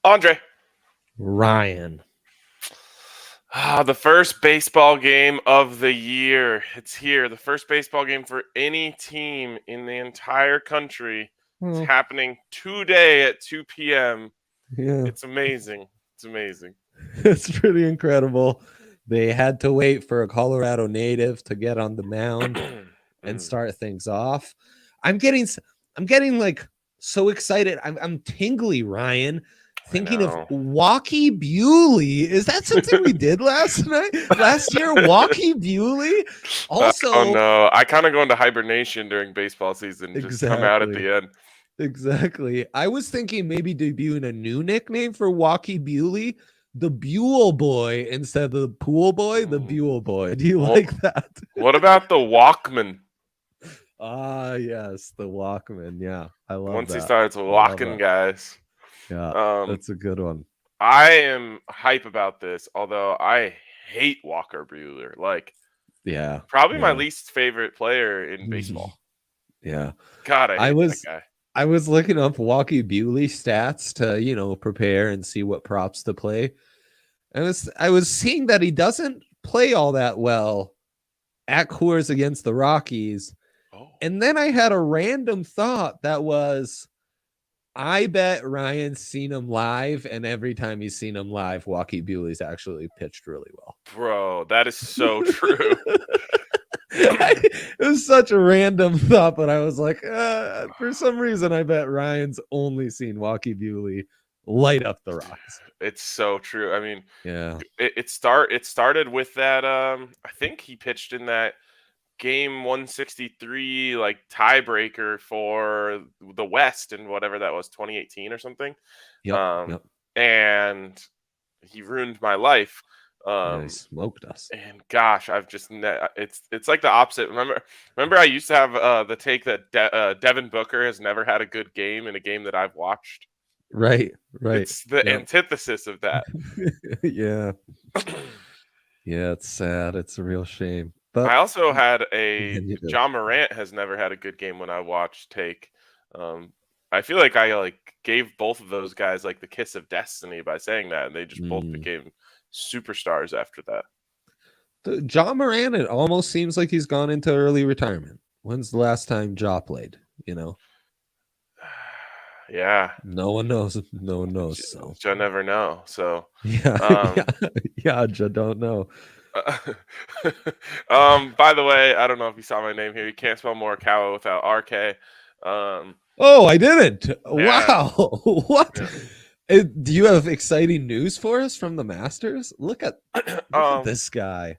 Andre. Ryan. The first baseball game of the year. It's here. The first baseball game for any team in the entire country. It's happening today at 2 p.m. Yeah. It's amazing. It's amazing. It's pretty incredible. They had to wait for a Colorado native to get on the mound and start things off. I'm getting like so excited. I'm tingly, Ryan. Thinking of Walkie Bewley. Is that something we did last year? Walkie Bewley? Also, oh no, I kind of go into hibernation during baseball season. Just come out at the end. Exactly. I was thinking maybe debuting a new nickname for Walkie Bewley, the Buell Boy instead of the Pool Boy, the Buell Boy. Do you like that? What about the Walkman? Yes, the Walkman. Yeah, I love Once that. he starts walking, guys. Yeah, that's a good one. I am hype about this, although I hate Walker Buehler. Probably my least favorite player in baseball. Yeah. God, I hate that guy. I was looking up Walkie Bewley stats to, prepare and see what props to play. I was seeing that he doesn't play all that well at Coors against the Rockies. Oh. And then I had a random thought that was, I bet Ryan's seen him live, and every time he's seen him live, Walkie Bewley's actually pitched really well. Bro, that is so true. It was such a random thought, but I was like, for some reason, I bet Ryan's only seen Walkie Bewley light up the Rocks. It's so true. I mean, yeah, it started with that. I think he pitched in that game 163 tiebreaker for the West in whatever that was, 2018 or something. Yep. And he ruined my life. He smoked us. And gosh, I've just it's like the opposite. Remember I used to have the take that Devin Booker has never had a good game in a game that I've watched. Right. It's the antithesis of that. Yeah. Yeah, it's sad. It's a real shame. But I also had John Morant has never had a good game when I watched take. I feel like I gave both of those guys the kiss of destiny by saying that, and they just both became superstars after that. John Morant, it almost seems like he's gone into early retirement. When's the last time Ja played? Yeah. No one knows. So Ja never know. So yeah, Ja don't know. By the way, I don't know if you saw my name here. You can't spell Morikawa without RK. Oh, I didn't. Yeah. Wow. What? Yeah. Do you have exciting news for us from the Masters? Look at this guy.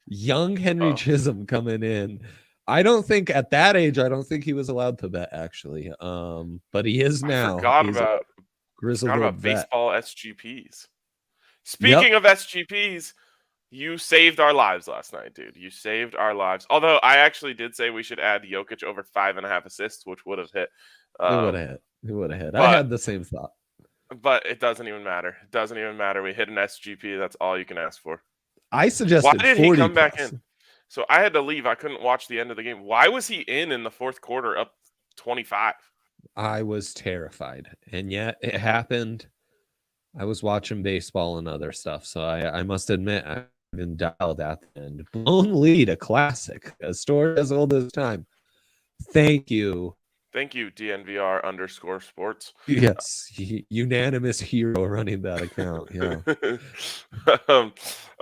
Young Henry Chisholm coming in. I don't think at that age, he was allowed to bet, actually. But he is now. I forgot about baseball SGPs. Speaking of SGPs, you saved our lives last night, dude. You saved our lives. Although I actually did say we should add Jokic over 5.5 assists, which would have hit. It would have hit. I had the same thought. But it doesn't even matter. It doesn't even matter. We hit an SGP. That's all you can ask for. I suggested. Why did he come back in? So I had to leave. I couldn't watch the end of the game. Why was he in the fourth quarter up 25? I was terrified. And yet it happened. I was watching baseball and other stuff. So I must admit, I've been dialed at the end. Blown lead, a classic. A story as old as time. Thank you. Thank you, DNVR_sports. Yes, unanimous hero running that account. Yeah.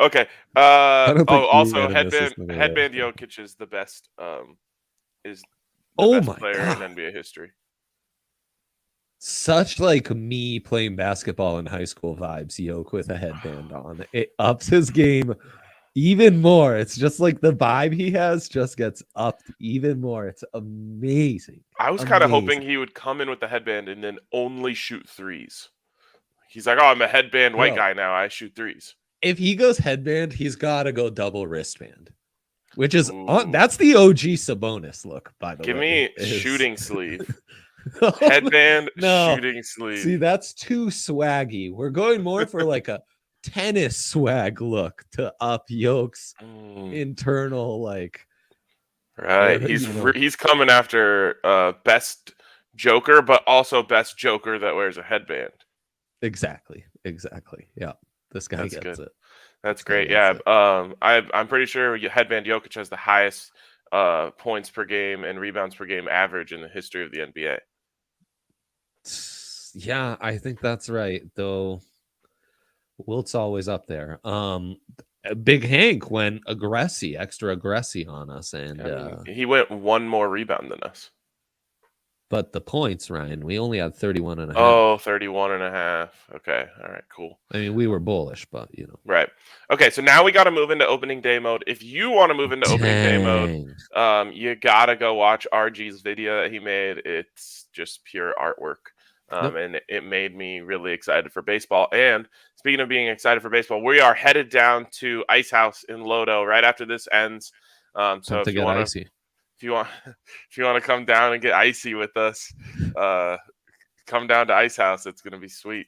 Okay. Also, headband Jokic is the best. Best player in NBA history. Such me playing basketball in high school vibes. Yoke with a headband on. It ups his game even more. It's just the vibe he has just gets upped even more. It's amazing. I was kind of hoping he would come in with the headband and then only shoot threes. He's like, I'm a headband white guy now. I shoot threes. If he goes headband, he's got to go double wristband, which is that's the OG Sabonis look, by the way. Give me shooting sleeve. Headband, shooting sleeve. See, that's too swaggy. We're going more for a tennis swag look to up Yoke's internal right. He's coming after best Joker, but also best Joker that wears a headband. Exactly. Yeah, this guy That's gets good. it. That's great. Yeah. I'm pretty sure Headband Jokic has the highest points per game and rebounds per game average in the history of the NBA. Yeah, I think that's right. Though Wilt's always up there. Big Hank went extra aggressive on us, and I mean, he went one more rebound than us. But the points, Ryan, we only had 31 and a half. Oh, 31 and a half. Okay. All right, cool. I mean, we were bullish, but Right. Okay, so now we got to move into opening day mode. If you want to move into opening day mode, you got to go watch RG's video that he made. It's just pure artwork. And it made me really excited for baseball. And speaking of being excited for baseball, we are headed down to Ice House in LODO right after this ends. So if you want to if you want to come down and get icy with us, come down to Ice House. It's gonna be sweet.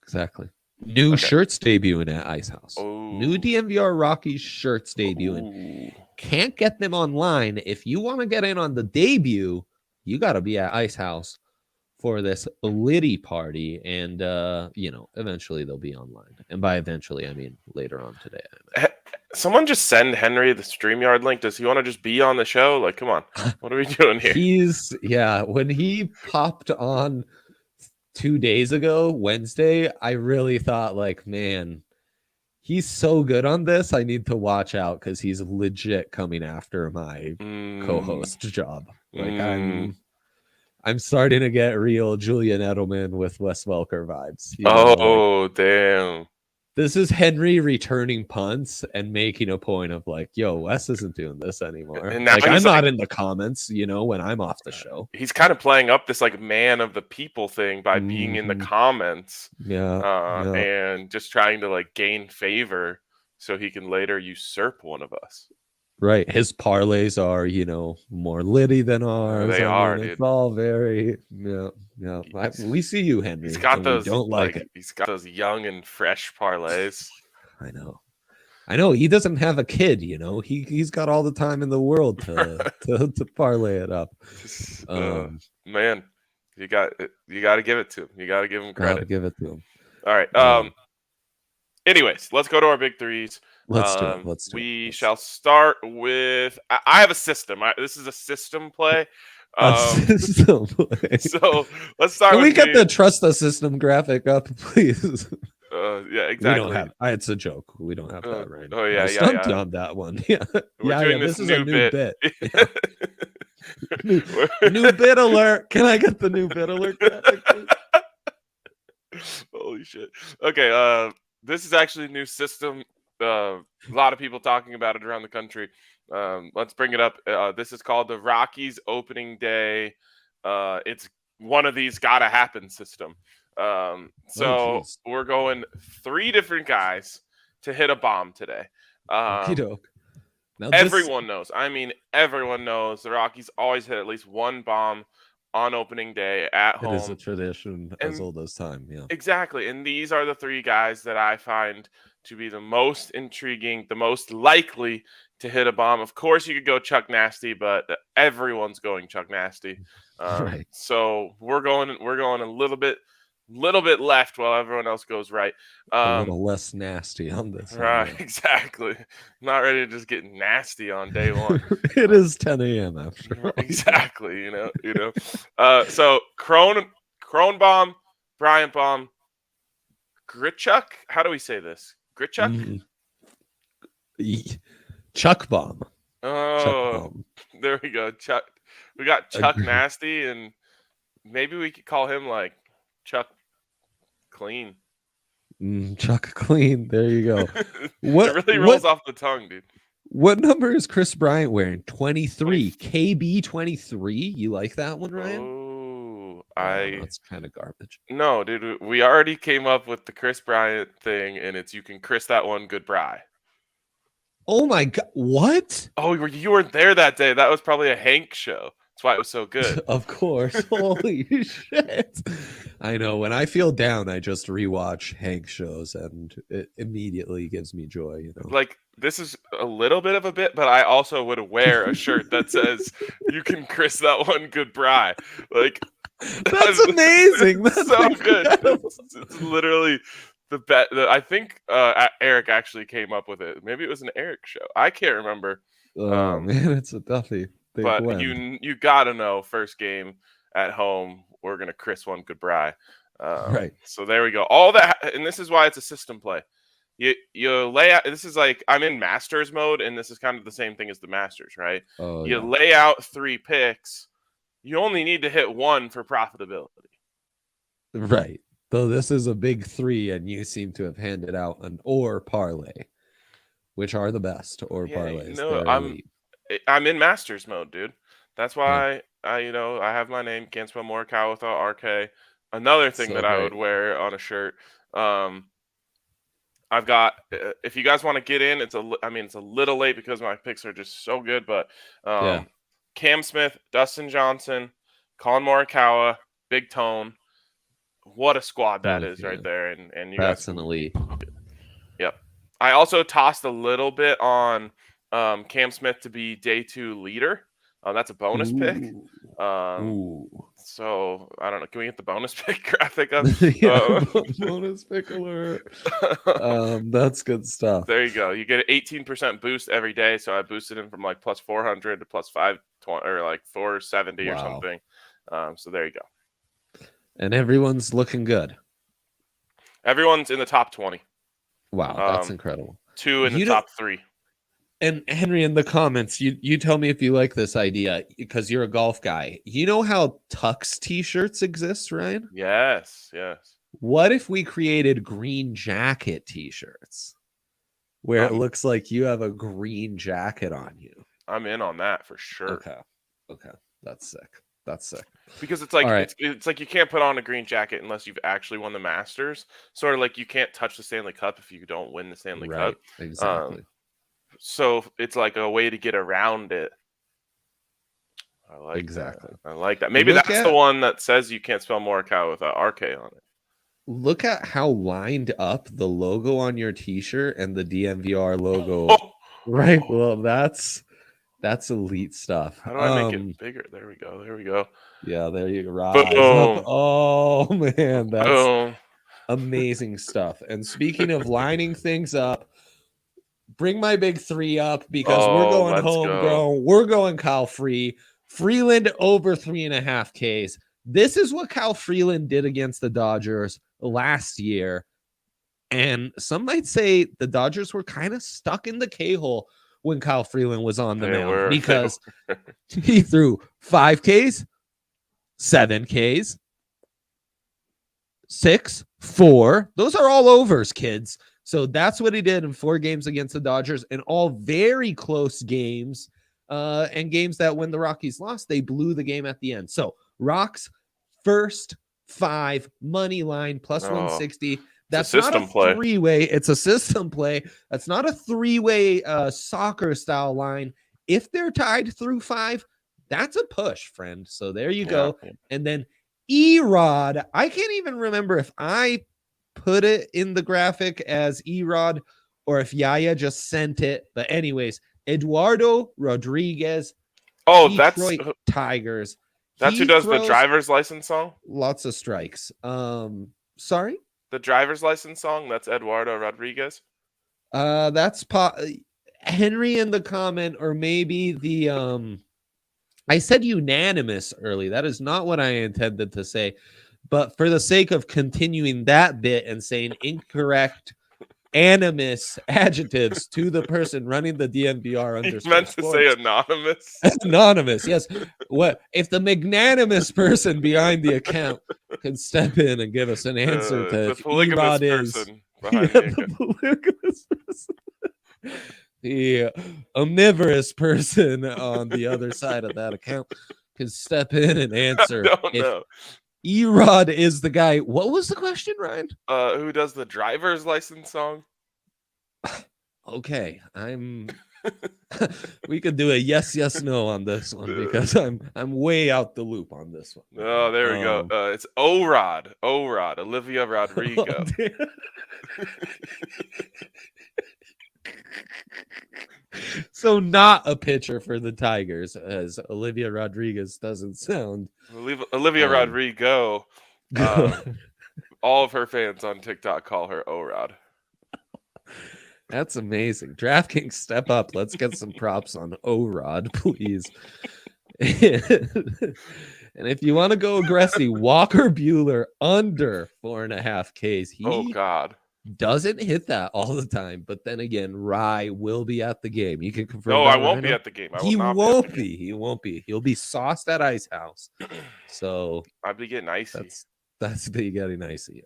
Exactly. New shirts debuting at Ice House. Ooh. New DMVR Rockies shirts debuting. Ooh. Can't get them online. If you want to get in on the debut, you got to be at Ice House for this Liddy party, and eventually they'll be online. And by eventually, I mean later on today. Someone just send Henry the StreamYard link. Does he want to just be on the show? Like, come on. What are we doing here? When he popped on 2 days ago, Wednesday, I really thought, like, man, he's so good on this. I need to watch out because he's legit coming after my co-host job. Like, I'm starting to get real Julian Edelman with Wes Welker vibes. Damn. This is Henry returning punts and making a point of like, yo, Wes isn't doing this anymore. And like, I'm not in the comments, when I'm off the show. He's kind of playing up this like man of the people thing by being in the comments. And just trying to like gain favor so he can later usurp one of us. Right. His parlays are, more litty than ours. They are, dude. It's all very, we see you, Henry. He's got those, don't like it. He's got those young and fresh parlays. I know. He doesn't have a kid, He's got all the time in the world to parlay it up. Man, you got to give it to him. You got to give him credit. Give it to him. All right. Anyways, let's go to our big threes. Let's do it. We shall start with. I have a system. This is a system play. System play. So let's start. Can we get the trust the system graphic up, please? Yeah, exactly. We don't have. It's a joke. We don't have that right now. Oh yeah, yeah. On that one. Yeah. We're doing this is a new bit. Yeah. New bit alert. Can I get the new bit alert graphic, please? Holy shit. Okay. This is actually a new system. A lot of people talking about it around the country. Let's bring it up. This is called the Rockies Opening Day. It's one of these gotta happen system. We're going 3 different guys to hit a bomb today. Everyone knows. I mean, everyone knows the Rockies always hit at least one bomb on opening day at home. It is a tradition as old as time. Yeah, exactly. And these are the 3 guys that I find to be the most intriguing, the most likely to hit a bomb. Of course, you could go Chuck Nasty, but everyone's going Chuck Nasty. Right. So we're going a little bit left while everyone else goes right. A little less nasty on this. Right, exactly. Not ready to just get nasty on day one. It is 10 a.m. after all. Exactly. So Cronenbaum, Bryant Baum, Grichuk. How do we say this? Grichuk? Chuck Bomb. Oh, Chuck Bomb. There we go. Chuck. We got Chuck Nasty, and maybe we could call him like Chuck Clean. Chuck Clean. There you go. It really rolls off the tongue, dude. What number is Chris Bryant wearing? 23. KB 23. You like that one, Ryan? Oh, that's kind of garbage. No, dude. We already came up with the Chris Bryant thing, and it's you can Chris that one goodbye. Oh my God! What? Oh, you weren't there that day. That was probably a Hank show. That's why it was so good. Of course. Holy shit. I know. When I feel down, I just rewatch Hank shows, and it immediately gives me joy. Like, this is a little bit of a bit, but I also would wear a shirt that says, you can Chris that one goodbye. Like, That's amazing. That's so incredible. good. It's literally the bet. I think Eric actually came up with it. Maybe it was an Eric show. I can't remember. Oh man, it's a toughie. But you gotta know, first game at home, we're gonna Chris one goodbye. Right. So there we go. All that, and this is why it's a system play. You lay out. This is like I'm in Masters mode, and this is kind of the same thing as the Masters, right? Oh, you lay out 3 picks. You only need to hit 1 for profitability. Right. Though this is a big 3, and you seem to have handed out an or parlay, which are the best or parlays. No, I'm in Masters mode, dude. That's why I have my name, Can't Spell Morikawa without RK. Another thing that I would wear on a shirt. I've got. If you guys want to get in, it's a little late because my picks are just so good. But Cam Smith, Dustin Johnson, Colin Morikawa, Big Tone. What a squad that is right there, and you that's guys, an elite. Yep. I also tossed a little bit on Cam Smith to be day 2 leader. That's a bonus pick. So I don't know. Can we get the bonus pick graphic up? Bonus pick alert. That's good stuff. There you go. You get an 18% boost every day. So I boosted him from like plus 400 to plus 520 or like 470 or something. So there you go. And everyone's looking good. Everyone's in the top 20. Wow, that's incredible. 2 in the top 3. And Henry, in the comments, you tell me if you like this idea because you're a golf guy. You know how Tux t-shirts exist, Ryan? Yes. What if we created green jacket t-shirts where it looks like you have a green jacket on you? I'm in on that for sure. Okay. That's sick. Because it's like it's like you can't put on a green jacket unless you've actually won the Masters. Sort of like you can't touch the Stanley Cup if you don't win the Stanley Cup. Exactly. So it's like a way to get around it. I like that. Maybe that's the one that says you can't spell Morikawa without RK on it. Look at how lined up the logo on your t-shirt and the DMVR logo. Right. Well, that's elite stuff. How do I make it bigger? There we go. Yeah, there you go. Rise up. Oh man, that's amazing stuff. And speaking of lining things up, bring my big 3 up because we're going homegrown. We're going Kyle Freeland over 3.5 Ks. This is what Kyle Freeland did against the Dodgers last year. And some might say the Dodgers were kind of stuck in the K-hole when Kyle Freeland was on the mound because he threw 5 Ks, 7 Ks, 6, 4. Those are all overs, kids. So that's what he did in 4 games against the Dodgers, and all very close games, and games that when the Rockies lost, they blew the game at the end. So Rocks first 5 money line plus 160. That's not a 3-way. It's a system play. That's not a 3-way soccer style line. If they're tied through 5, that's a push, friend. So there you go. And then Erod. I can't even remember if I put it in the graphic as Erod or if Yaya just sent it. But anyways, Eduardo Rodriguez. Detroit Tigers. That's who does the driver's license song? Lots of strikes. Sorry? The driver's license song, that's Eduardo Rodriguez. That's Henry in the comment, or maybe the I said unanimous early. That is not what I intended to say. But for the sake of continuing that bit and saying incorrect animus adjectives to the person running the DNVR underscore. He meant to say anonymous. Anonymous, yes. What if the magnanimous person behind the account can step in and give us an answer to the polygamous person behind the polygamous person. The omnivorous person on the other side of that account can step in and answer. No. Erod is the guy. What was the question, Ryan? Who does the driver's license song? Okay, we could do a yes, no on this one because I'm way out the loop on this one. Oh, there we go. It's Orod, Olivia Rodrigo. So not a pitcher for the Tigers, as Olivia Rodriguez doesn't sound. Olivia Rodrigo. All of her fans on TikTok call her O-Rod. That's amazing. DraftKings, step up. Let's get some props on O-Rod, please. And if you want to go aggressive, Walker Buehler under 4.5 Ks. Oh God, doesn't hit that all the time, but then again, Rye will be at the game. You can confirm. No, that, I won't be at the game. He won't be. He won't be. He'll be sauced at Ice House. So I'd be getting icy. That's be getting icy.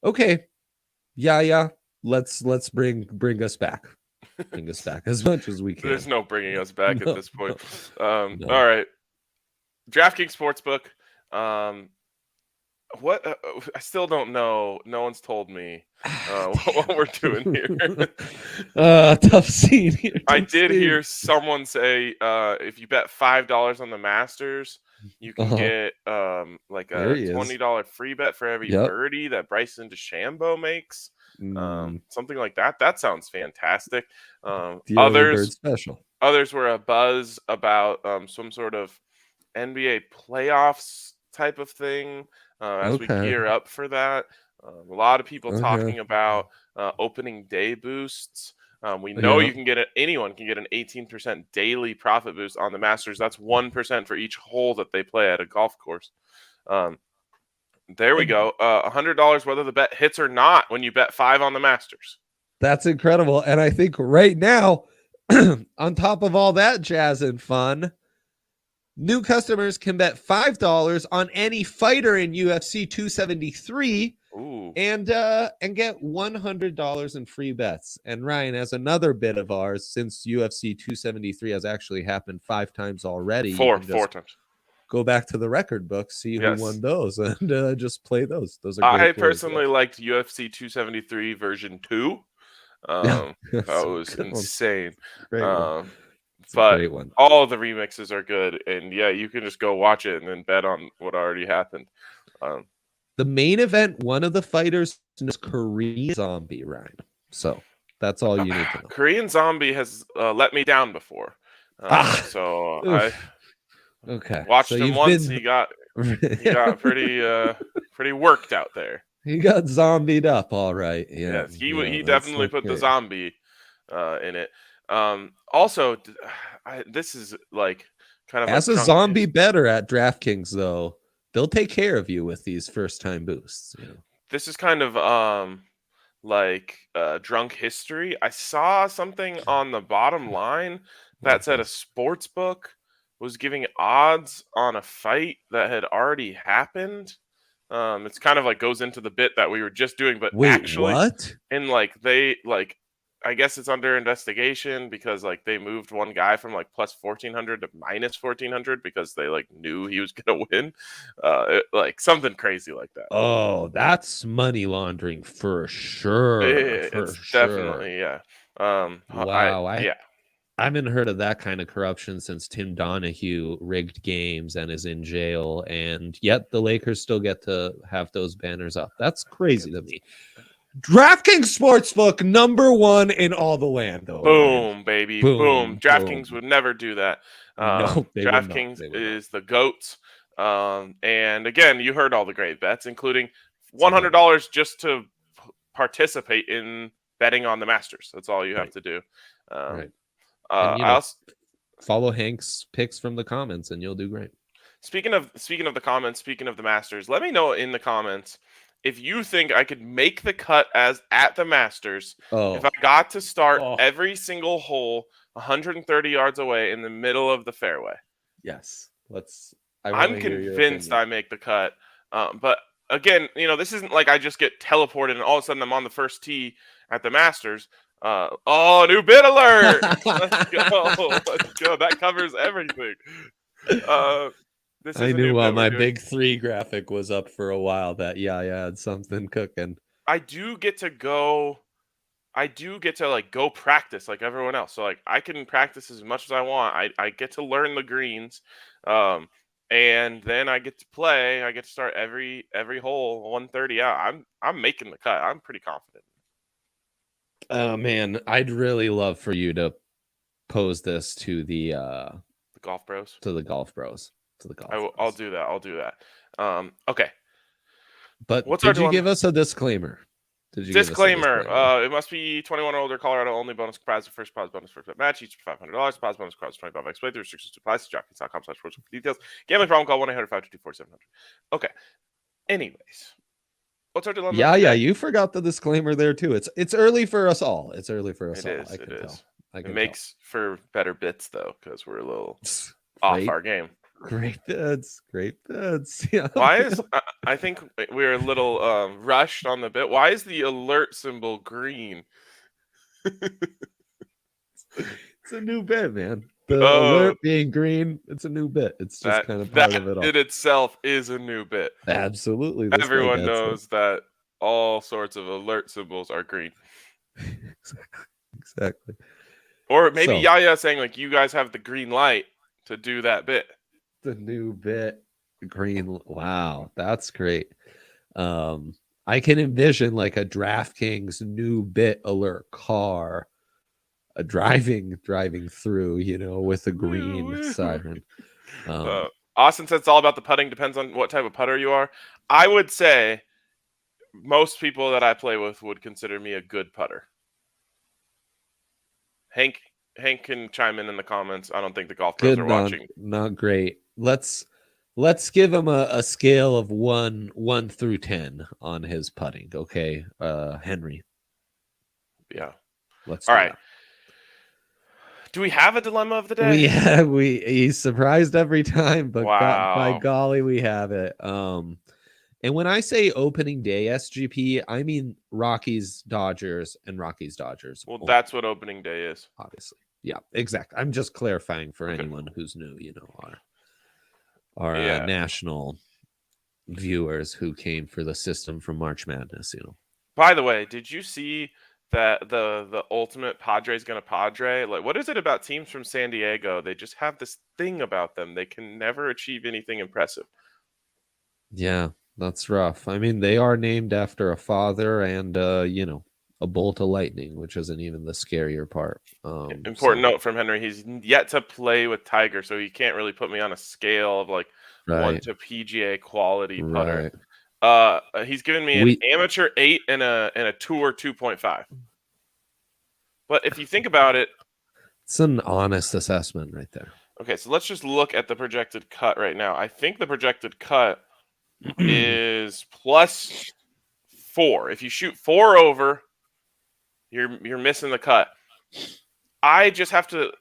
Okay, yeah. Let's bring us back. Bring us back as much as we can. There's no bringing us back at this point. No. All right, DraftKings Sportsbook. What? I still don't know. No one's told me what we're doing here. Tough scene here. I did hear someone say if you bet $5 on the Masters, you can get like a $20 free bet for every birdie that Bryson DeChambeau makes. Something like that. That sounds fantastic. Others were a buzz about some sort of NBA playoffs type of thing as we gear up for that. A lot of people talking about opening day boosts. We know you can get anyone can get an 18% daily profit boost on the Masters. That's 1% for each hole that they play at a golf course. There we go. $100 whether the bet hits or not when you bet 5 on the Masters. That's incredible. And I think right now, on top of all that jazz and fun, new customers can bet $5 on any fighter in UFC 273 and get $100 in free bets. And Ryan, as another bit of ours, since UFC 273 has actually happened 5 times already. Four times. Go back to the record book, see who won those, and just play those. Those are. I personally liked UFC 273 version 2. That was insane. But all the remixes are good, and you can just go watch it and then bet on what already happened. The main event, one of the fighters is Korean Zombie, Ryan. So that's all you need to know. Korean Zombie has let me down before, so I watched him once. He got pretty worked out there. He got zombied up, all right. Yes, he definitely put the zombie in it. Also, this is like kind of as a zombie better at DraftKings, though, they'll take care of you with these first-time boosts. This is kind of like drunk history. I saw something on the bottom line that said a sports book was giving odds on a fight that had already happened. It's kind of like goes into the bit that we were just doing, but actually, what? And I guess it's under investigation because they moved one guy from plus 1,400 to minus 1,400 because they knew he was gonna win, something crazy like that. Oh, that's money laundering for sure. It's definitely Wow, I haven't heard of that kind of corruption since Tim Donahue rigged games and is in jail, and yet the Lakers still get to have those banners up. That's crazy to me. DraftKings Sportsbook, #1 in all the land, though. Boom, baby. Boom. DraftKings would never do that. No, DraftKings is the GOAT. And again, you heard all the great bets, including $100 just to participate in betting on the Masters. That's all you have to do. Right. And, follow Hank's picks from the comments, and you'll do great. Speaking of the comments, speaking of the Masters, let me know in the comments if you think I could make the cut as at the Masters if I got to start every single hole 130 yards away in the middle of the fairway. Yes, I'm convinced I make the cut. But again, this isn't like I just get teleported and all of a sudden I'm on the first tee at the Masters. New bid alert! Let's go. That covers everything. I knew while my big 3 graphic was up for a while that I had something cooking. I do get to go practice like everyone else. So I can practice as much as I want. I get to learn the greens. And then I get to play. I get to start every hole 130 out. I'm making the cut. I'm pretty confident. Oh man, I'd really love for you to pose this to the golf bros. To the golf bros. I'll do that. I'll do that. Okay. But What's did you give us a disclaimer? Disclaimer. It must be 21 or older. Colorado only. Bonus comprised of first prize bonus for match. Each $500. Prize bonus costs 25 x playthrough. Restrictions to apply. DraftKings.com/sports for details. Gambling problem? Call 1-800-522-4700. Okay. Anyways, what's our dilemma? Yeah. You forgot the disclaimer there too. It's early for us all. It is. It makes for better bits though, because we're a little off our game. Great bits. Yeah. Why is I think we're a little rushed on the bit. Why is the alert symbol green? It's a new bit, man. The alert being green, it's a new bit. It's just kind of part of it all. It itself is a new bit. Absolutely. Everyone knows that all sorts of alert symbols are green. Exactly. Or maybe Yaya saying like, you guys have the green light to do that bit. The new bit, green. Wow, that's great. I can envision like a DraftKings new bit alert car, driving through, with a green siren. Austin says it's all about the putting. Depends on what type of putter you are. I would say most people that I play with would consider me a good putter. Hank can chime in the comments. I don't think the golf pros are watching. Not great. Let's give him a scale of 1 through 10 on his putting. Okay, Henry. Yeah. Let's. All right. That. Do we have a dilemma of the day? He's surprised every time, but wow. By golly, we have it. And when I say opening day SGP, I mean Rockies Dodgers and Rockies Dodgers. Well, that's what opening day is. Obviously. Yeah, exactly. I'm just clarifying for anyone who's new, our national viewers who came for the system from March Madness, By the way, did you see that the ultimate Padre is going to Padre? Like, what is it about teams from San Diego? They just have this thing about them. They can never achieve anything impressive. Yeah, that's rough. I mean, they are named after a father and, a bolt of lightning, which isn't even the scarier part. Important note from Henry. He's yet to play with Tiger, so he can't really put me on a scale of like 1 to PGA quality putter. He's given me an amateur 8 and a tour 2.5. But if you think about it, it's an honest assessment right there. Okay, so let's just look at the projected cut right now. I think the projected cut is +4. If you shoot 4 over, you're missing the cut. I just have to,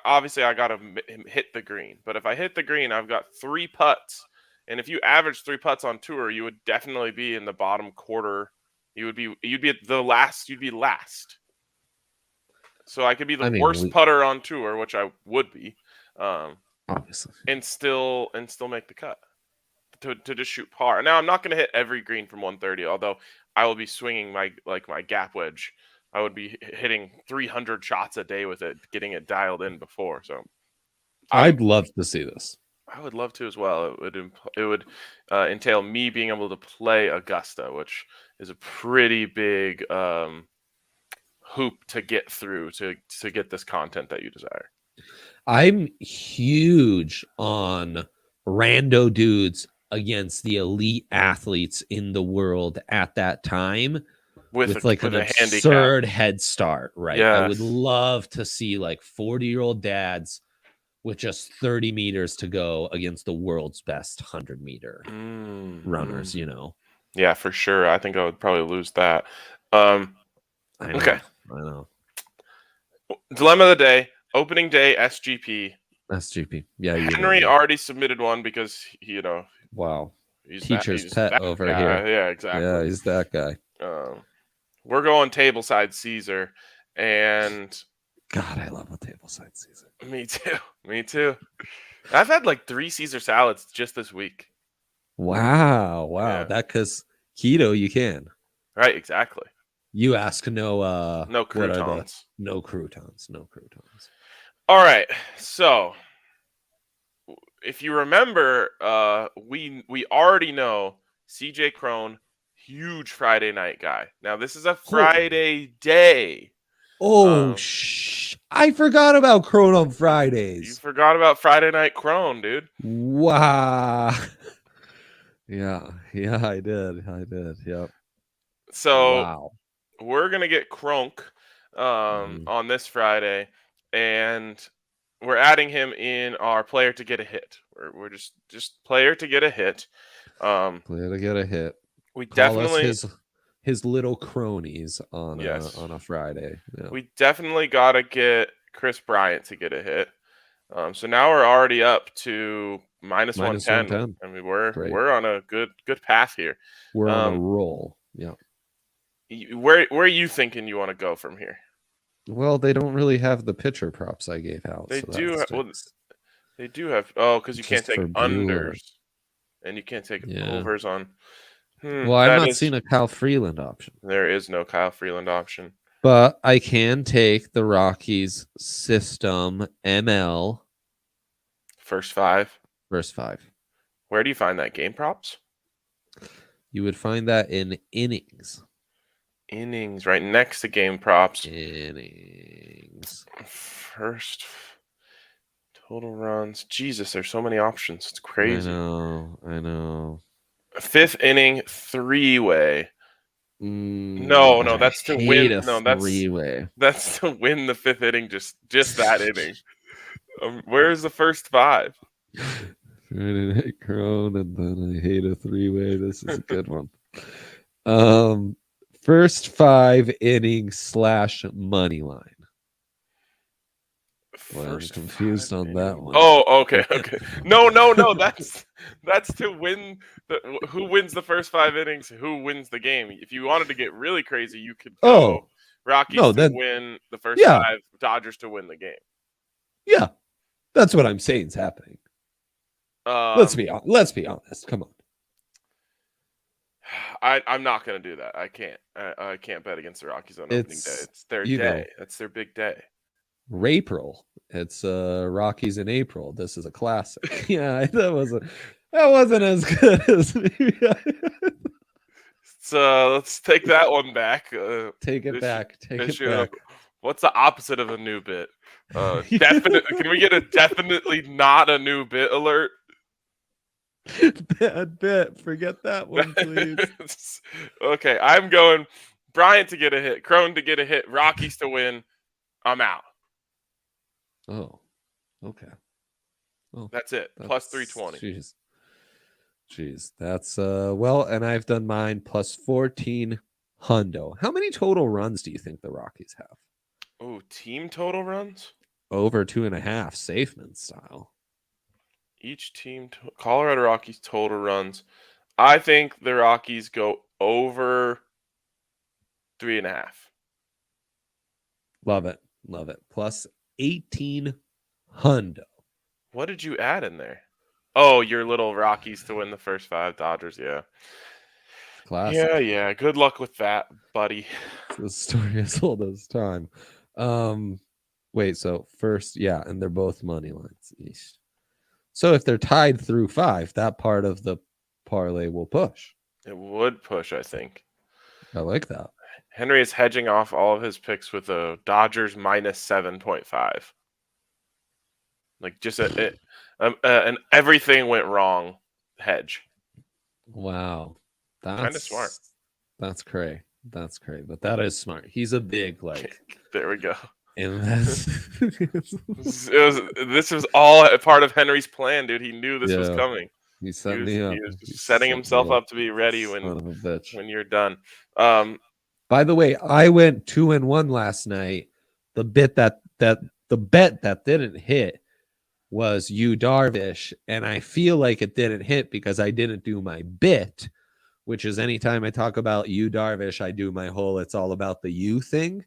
obviously I got to hit the green, but if I hit the green, I've got 3 putts. And if you average 3 putts on tour, you would definitely be in the bottom quarter. You'd be at the last. You'd be last. So I could be the worst putter on tour, which I would be, obviously, and still make the cut to just shoot par. Now I'm not going to hit every green from 130, although I will be swinging my gap wedge. I would be hitting 300 shots a day with it, getting it dialed in before. So I'd love to see this. I would love to as well. It would entail me being able to play Augusta, which is a pretty big hoop to get through to get this content that you desire. I'm huge on rando dudes against the elite athletes in the world at that time with like an absurd head start, right? Yes. I would love to see like 40-year-old dads with just 30 meters to go against the world's best 100-meter runners, Yeah, for sure. I think I would probably lose that. Okay. I know. Dilemma of the day, opening day SGP. Yeah. Henry already submitted one because wow. He's teacher's pet over here. Yeah, exactly. Yeah, he's that guy. We're going tableside Caesar, and God, I love a tableside Caesar. Me too. I've had like 3 Caesar salads just this week. Wow. Yeah. That because keto you can. Right, exactly. You ask no croutons. No croutons. All right. So if you remember, we already know CJ Crone, huge Friday night guy. Now this is a Friday day. I forgot about Crone on You Fridays. forgot about Friday night Crone, dude. Wow. Yeah, I did. Yep. So wow. We're gonna get Kronk on this Friday, and we're adding him in our player to get a hit. We're just player to get a hit. Player to get a hit. We Call definitely us his little cronies on a Friday. Yeah. We definitely gotta get Chris Bryant to get a hit. So now we're already up to minus 110. I mean, we're on a good path here. We're on a roll. Yeah. Where are you thinking you want to go from here? Well, they don't really have the pitcher props I gave out. They so do. They do have. Oh, because you can't take unders, and you can't take overs on. Well, I've not seen a Kyle Freeland option. There is no Kyle Freeland option. But I can take the Rockies system ML. First five. Where do you find that? Game props? You would find that in innings. Innings, right next to game props. Innings. First total runs. Jesus, there's so many options. It's crazy. I know. Fifth inning, three-way. No, that's to win. No, that's three-way. That's to win the fifth inning. Just that inning. Where's the first five? Friday night Crone, and then I hate a three-way. This is a good one. First 5 innings / money line. Well, I'm confused on that one. Oh, okay. No. That's to win. Who wins the first 5 innings? Who wins the game? If you wanted to get really crazy, you could go Rockies to win the first 5, Dodgers to win the game. Yeah, that's what I'm saying is happening. Let's be honest. Come on. I'm not going to do that. I can't. I can't bet against the Rockies on opening day. It's their day. That's their big day. April. It's Rockies in April. This is a classic. Yeah, that wasn't as good as me. So let's take that one back. Take it back. What's the opposite of a new bit? Definitely. Can we get a definitely not a new bit alert? Bad bit. Forget that one, please. Okay, I'm going Bryant to get a hit, Crone to get a hit, Rockies to win. I'm out. Oh, okay. Oh, that's it. Plus 320. Jeez. That's well, and I've done mine plus 14 hundo. How many total runs do you think the Rockies have? Oh, team total runs? Over 2.5, Safeman style. Each team, Colorado Rockies total runs. I think the Rockies go over 3.5. Love it. Plus 18 hundo. What did you add in there? Oh, your little Rockies to win the first 5, Dodgers. Yeah. Classic. Yeah. Good luck with that, buddy. The story as old as time. Wait. So first, and they're both money lines. Eesh. So if they're tied through 5, that part of the parlay will push. It would push, I think. I like that. Henry is hedging off all of his picks with a Dodgers minus 7.5. Like just an everything went wrong hedge. Wow. That's kind of smart. That's crazy. But that is smart. He's a big There we go. This was all a part of Henry's plan, dude. He knew this was coming. He set me up. He was setting himself up to be ready when you're done. By the way, I went 2-1 last night. The bet that didn't hit was Yu Darvish, and I feel like it didn't hit because I didn't do my bit, which is anytime I talk about Yu Darvish, I do my whole "it's all about the you" thing.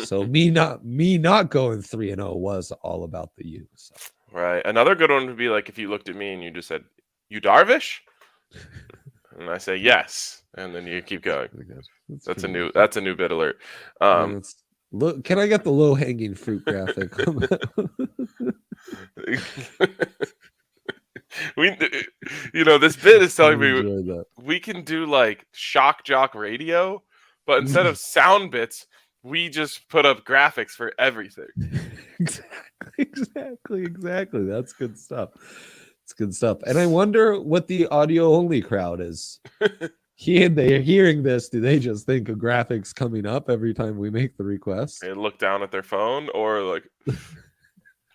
So me not going 3-0 was all about the you. So. Right. Another good one would be like if you looked at me and you just said, "Yu Darvish," and I say yes, and then you keep going. That's a new bit alert. Look, can I get the low hanging fruit graphic? This bit is telling me enjoyed that. we can do like shock jock radio, but instead of sound bits, we just put up graphics for everything. Exactly. That's good stuff. It's good stuff. And I wonder what the audio only crowd is. They're hearing this. Do they just think of graphics coming up every time we make the request? They look down at their phone or like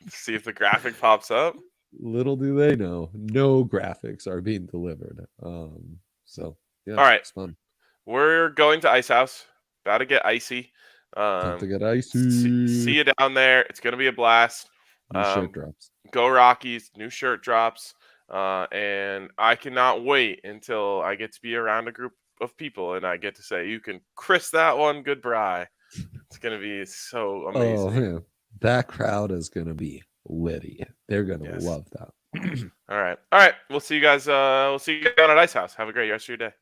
see if the graphic pops up. Little do they know, no graphics are being delivered. So yeah, all right, it's fun. We're going to Ice House. About to get icy. About to get icy. See you down there. It's gonna be a blast. New shirt drops. Go Rockies! New shirt drops. And I cannot wait until I get to be around a group of people and I get to say, you can Chris that one goodbye. It's going to be so amazing. Oh, man. That crowd is going to be witty. They're going to love that. All right. We'll see you guys. We'll see you down at Ice House. Have a great rest of your day.